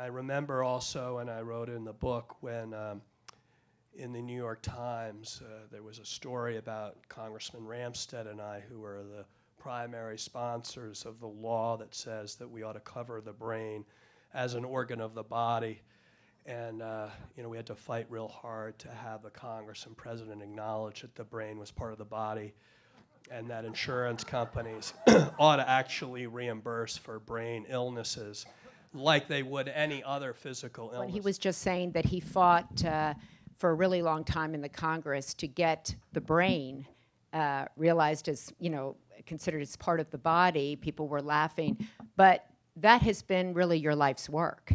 I remember also, and I wrote in the book, when in the New York Times there was a story about Congressman Ramstad and I, who were the primary sponsors of the law that says that we ought to cover the brain as an organ of the body. And we had to fight real hard to have the Congress and President acknowledge that the brain was part of the body, and that insurance companies ought to actually reimburse for brain illnesses like they would any other physical illness. When he was just saying that he fought for a really long time in the Congress to get the brain realized as, considered as part of the body, people were laughing. But that has been really your life's work.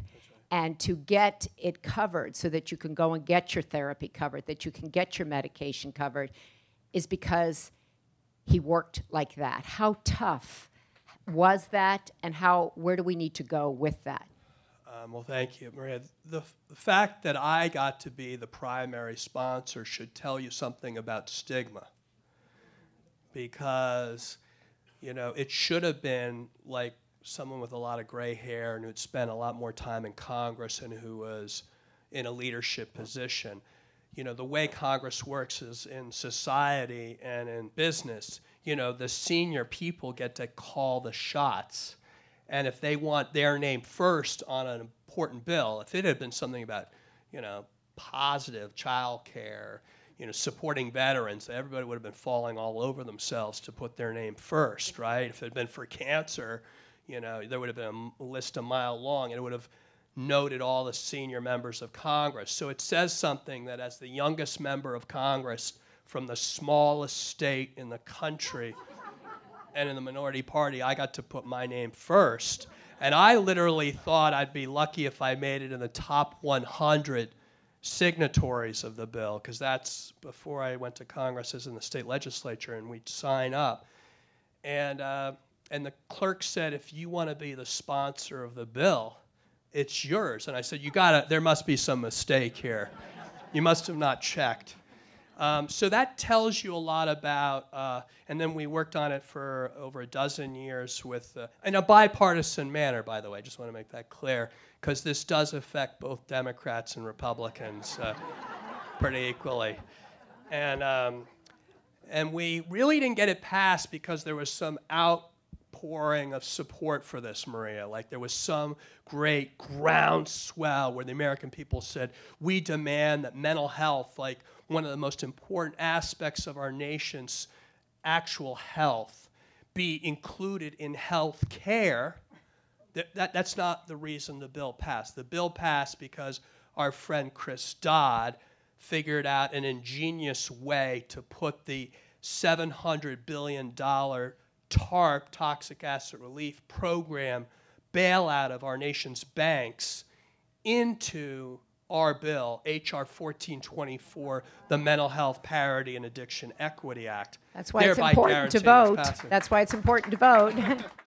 And to get it covered so that you can go and get your therapy covered, that you can get your medication covered, is because he worked like that. How tough was that, and where do we need to go with that? Well, thank you, Maria. The fact that I got to be the primary sponsor should tell you something about stigma. Because, it should have been like someone with a lot of gray hair and who'd spent a lot more time in Congress and who was in a leadership position. The way Congress works is in society and in business, the senior people get to call the shots. And if they want their name first on an important bill, if it had been something about, positive child care, supporting veterans, everybody would have been falling all over themselves to put their name first, right? If it had been for cancer, there would have been a list a mile long, and it would have noted all the senior members of Congress. So it says something that as the youngest member of Congress from the smallest state in the country and in the minority party, I got to put my name first. And I literally thought I'd be lucky if I made it in the top 100 signatories of the bill, because that's before I went to Congress as in the state legislature, and we'd sign up. And the clerk said, if you want to be the sponsor of the bill, it's yours. And I said, there must be some mistake here. You must have not checked. So that tells you a lot about, and then we worked on it for over a dozen years in a bipartisan manner, by the way. I just want to make that clear, because this does affect both Democrats and Republicans pretty equally. And we really didn't get it passed because there was some outpouring of support for this, Maria. Like there was some great groundswell where the American people said, we demand that mental health, like one of the most important aspects of our nation's actual health, be included in health care. That's not the reason the bill passed. The bill passed because our friend Chris Dodd figured out an ingenious way to put the $700 billion TARP, Toxic Asset Relief Program, bailout of our nation's banks into our bill, H.R. 1424, the Mental Health Parity and Addiction Equity Act. That's why it's important to vote. That's why it's important to vote.